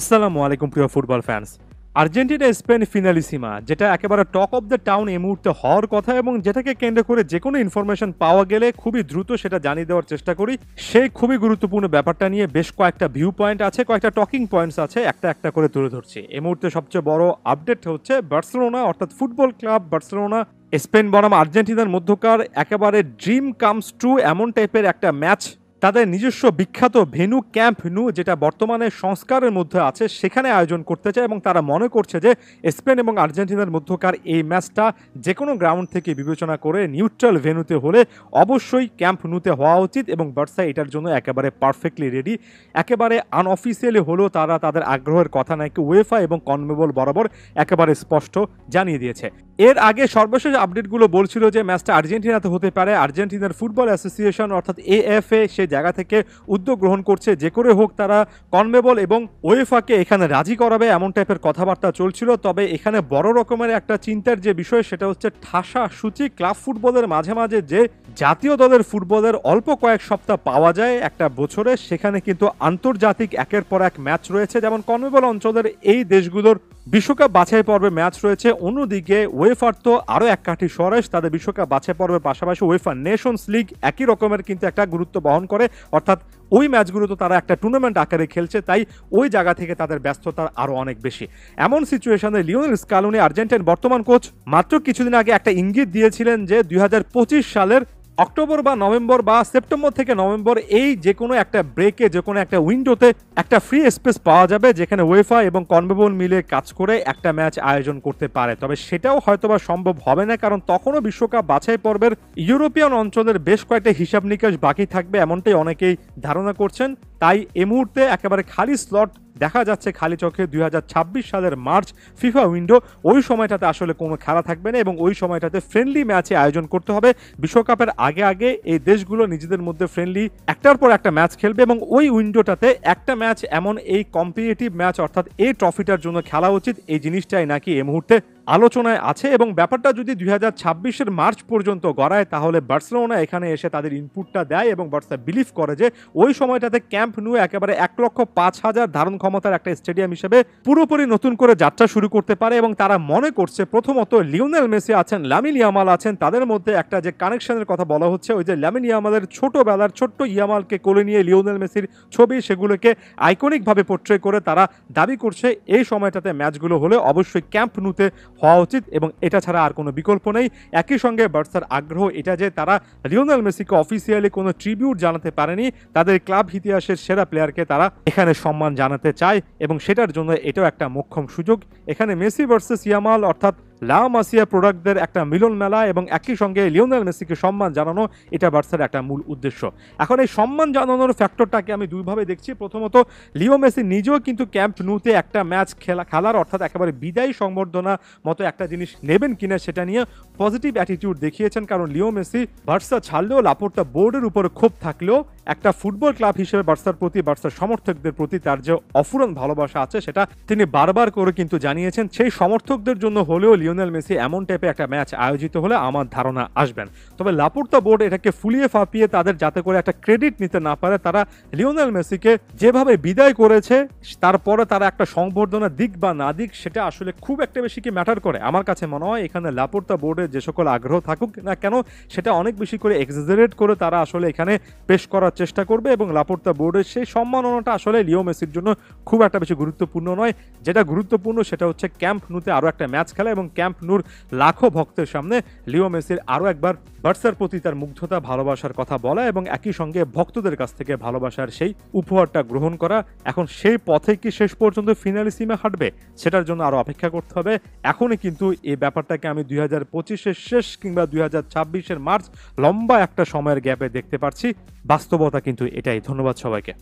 আসসালামু আলাইকুম প্রিয় football fans. Argentina Spain Finalissima যেটা একেবারে টক অফ দ্য টাউন এই মুহূর্তে হওয়ার কথা এবং যেটাকে কেন্দ্র করে যে কোনো ইনফরমেশন পাওয়া গেলে খুবই দ্রুত সেটা জানিয়ে দেওয়ার চেষ্টা করি। সেই খুবই গুরুত্বপূর্ণ ব্যাপারটা নিয়ে বেশ কয়েকটা ভিউ পয়েন্ট আছে, কয়েকটা টকিং পয়েন্টস আছে, একটা একটা করে তুলে ধরছি। এই মুহূর্তে সবচেয়ে বড় আপডেট হচ্ছে বার্সেলোনা অর্থাৎ ফুটবল ক্লাব বার্সেলোনা স্পেন বনাম আর্জেন্টিনার মধ্যকার একেবারে ড্রিম কামস ট্রু এমন টাইপের একটা ম্যাচ তাদের নিজস্ব বিখ্যাত ভেন্যু ক্যাম্প নু যেটা বর্তমানে সংস্কারের মধ্যে আছে সেখানে আয়োজন করতে চায় এবং তারা মনে করছে যে স্পেন এবং আর্জেন্টিনার মধ্যকার এই ম্যাচটা যে কোনো গ্রাউন্ড থেকে বিবেচনা করে নিউট্রাল ভেন্যুতে হলে অবশ্যই ক্যাম্প নুতে হওয়া উচিত এবং বার্সা এটার জন্য একেবারে পারফেক্টলি রেডি। একেবারে আনঅফিসিয়ালি হলেও তারা তাদের আগ্রহের কথা নাকি উয়েফা এবং কনমেবল বরাবর একেবারে স্পষ্ট জানিয়ে দিয়েছে। এর আগে সর্বশেষ আপডেটগুলো বলছিল যে ম্যাচটা আর্জেন্টিনাতে হতে পারে। আর্জেন্টিনার ফুটবল অ্যাসোসিয়েশন অর্থাৎ এএফএ সে জায়গা থেকে উদ্যোগ গ্রহণ করছে, যে করে হোক তারা কনমেবল এবং ওয়েফাকে এখানে রাজি করাবে এমন টাইপের কথাবার্তা চলছিল। তবে এখানে বড় রকমের একটা চিন্তার যে বিষয় সেটা হচ্ছে ঠাসা সূচি। ক্লাব ফুটবলের মাঝে মাঝে যে জাতীয় দলের ফুটবলের অল্প কয়েক সপ্তাহ পাওয়া যায় একটা বছরে, সেখানে কিন্তু আন্তর্জাতিক একের পর এক ম্যাচ রয়েছে, যেমন কনমেবল অঞ্চলের এই দেশগুলোর বিশ্বকাপ বাছাই পর্বে ম্যাচ রয়েছে। অন্যদিকে ওয়েফার তো আরও এক কাঠি সরেস, তাদের বিশ্বকাপ বাছাই পর্বের পাশাপাশি ওয়েফার নেশনস লিগ একই রকমের কিন্তু একটা গুরুত্ব বহন করে, অর্থাৎ ওই ম্যাচগুলো তো তারা একটা টুর্নামেন্ট আকারে খেলছে, তাই ওই জায়গা থেকে তাদের ব্যস্ততা আরও অনেক বেশি। এমন সিচুয়েশনে লিওনেল স্কালোনি আর্জেন্টিনার বর্তমান কোচ মাত্র কিছুদিন আগে একটা ইঙ্গিত দিয়েছিলেন যে 2025 সালের অক্টোবর বা নভেম্বর বা সেপ্টেম্বর থেকে নভেম্বর এই যে কোনো একটা ব্রেকে যে কোনো একটা উইন্ডোতে একটা ফ্রি স্পেস পাওয়া যাবে যেখানে ওয়েফা এবং কনমেবল মিলে কাজ করে একটা ম্যাচ আয়োজন করতে পারে। তবে সেটাও হয়তোবা সম্ভব হবে না, কারণ তখনও বিশ্বকাপ বাছাই পর্বের ইউরোপিয়ান অঞ্চলের বেশ কয়েকটা হিসাব নিকাশ বাকি থাকবে এমনটাই অনেকেই ধারণা করছেন। তাই এই মুহূর্তে একেবারে খালি স্লট দেখা যাচ্ছে খালি চোখে 2026 সালের মার্চ ফিফা উইন্ডো। ওই সময়টাতে আসলে কোনো খেলা থাকবে না এবং ওই সময়টাতে ফ্রেন্ডলি ম্যাচে আয়োজন করতে হবে। বিশ্বকাপের আগে আগে এই দেশগুলো নিজেদের মধ্যে ফ্রেন্ডলি একটার পর একটা ম্যাচ খেলবে এবং ওই উইন্ডোটাতে একটা ম্যাচ এমন এই কম্পিটিটিভ ম্যাচ অর্থাৎ এই ট্রফিটার জন্য খেলা উচিত, এই জিনিসটাই নাকি এই মুহূর্তে আলোচনায় আছে। এবং ব্যাপারটা যদি 2026-এর মার্চ পর্যন্ত গড়ায় তাহলে বার্সেলোনা এখানে এসে তাদের ইনপুটটা দেয় এবং বার্সা বিলিভ করে যে ওই সময়টাতে ক্যাম্প নু একেবারে 1,05,000 ধারণ ক্ষমতার একটা স্টেডিয়াম হিসেবে পুরোপুরি নতুন করে যাত্রা শুরু করতে পারে। এবং তারা মনে করছে প্রথমত লিওনেল মেসি আছেন, লামিন ইয়ামাল আছেন, তাদের মধ্যে একটা যে কানেকশনের কথা বলা হচ্ছে ওই যে লামিন ইয়ামালের ছোটবেলার ছোট্ট ইয়ামালকে কোলে নিয়ে লিওনেল মেসির ছবি, সেগুলোকে আইকনিকভাবে পোর্ট্রে করে তারা দাবি করছে এই সময়টাতে ম্যাচগুলো হলে অবশ্যই ক্যাম্প নুতে হওয়া উচিত এবং এটা ছাড়া আর কোনো বিকল্প নেই। একই সঙ্গে বার্সার আগ্রহ এটা যে তারা লিওনেল মেসিকে অফিসিয়ালি কোনো ট্রিবিউট জানাতে পারেনি, তাদের ক্লাব ইতিহাসের সেরা প্লেয়ারকে তারা এখানে সম্মান জানাতে চায় এবং সেটার জন্য এটাও একটা মোক্ষম সুযোগ। এখানে মেসি ভার্সেস ইয়ামাল অর্থাৎ লা মাসিয়া প্রোডাক্টদের একটা মিলন মেলা এবং একই সঙ্গে লিওনেল মেসিকে সম্মান জানানো, এটা বার্সার একটা মূল উদ্দেশ্য। এখন এই সম্মান জানানোর ফ্যাক্টরটাকে আমি দুইভাবে দেখছি। প্রথমত লিও মেসি নিজেও কিন্তু ক্যাম্প নুতে একটা ম্যাচ খেলার অর্থাৎ একেবারে বিদায়ী সংবর্ধনা মতো একটা জিনিস নেবেন কিনা সেটা নিয়ে পজিটিভ অ্যাটিটিউড দেখিয়েছেন, কারণ লিও মেসি বার্সা ছাড়লেও লাপোর্তা বোর্ডের উপরে ক্ষোভ থাকলেও একটা ফুটবল ক্লাব হিসেবে বার্সার প্রতি, বার্সার সমর্থকদের প্রতি তার যে অফুরন ভালোবাসা আছে সেটা তিনি বারবার করে কিন্তু জানিয়েছেন। সেই সমর্থকদের জন্য হলেও লিওনেল মেসি এমন টাইপের একটা ম্যাচ আয়োজিত হলে আমার ধারণা আসবেন। তবে লাপোর্তা বোর্ড এটাকে ফুলিয়ে ফাঁপিয়ে তাদের যাতে করে একটা ক্রেডিট নিতে না পারে, তারা লিওনেল মেসিকে যেভাবে বিদায় করেছে তারপরে তারা একটা সংবর্ধনা দিক বা না দিক সেটা আসলে খুব একটা বেশি কি ম্যাটার করে। আমার কাছে মনে হয় এখানে লাপোর্তা বোর্ডের যে সকল আগ্রহ থাকুক না কেন সেটা অনেক বেশি করে এক্সাজারেট করে তারা আসলে এখানে পেশ করার চেষ্টা করবে এবং লাপোর্তা বোর্ডের সেই সম্মাননাটা আসলে লিও মেসির জন্য খুব একটা বেশি গুরুত্বপূর্ণ নয়। যেটা গুরুত্বপূর্ণ সেটা হচ্ছে ক্যাম্প নুতে আরও একটা ম্যাচ খেলা এবং ক্যাম্প নুর লাখো ভক্তের সামনে লিও মেসির আরও একবার বার্সার প্রতি তার মুগ্ধতা ভালোবাসার কথা বলা এবং একই সঙ্গে ভক্তদের কাছ থেকে ভালোবাসার সেই উপহারটা গ্রহণ করা। এখন সেই পথে কি শেষ পর্যন্ত ফিনালিসিমে হাঁটবে সেটার জন্য আরও অপেক্ষা করতে হবে। এখনই কিন্তু এই ব্যাপারটাকে আমি 2025-এর শেষ কিংবা 2026-এর মার্চ লম্বা একটা সময়ের গ্যাপে দেখতে পাচ্ছি। বাস্তবতা কিন্তু এটাই। ধন্যবাদ সবাইকে।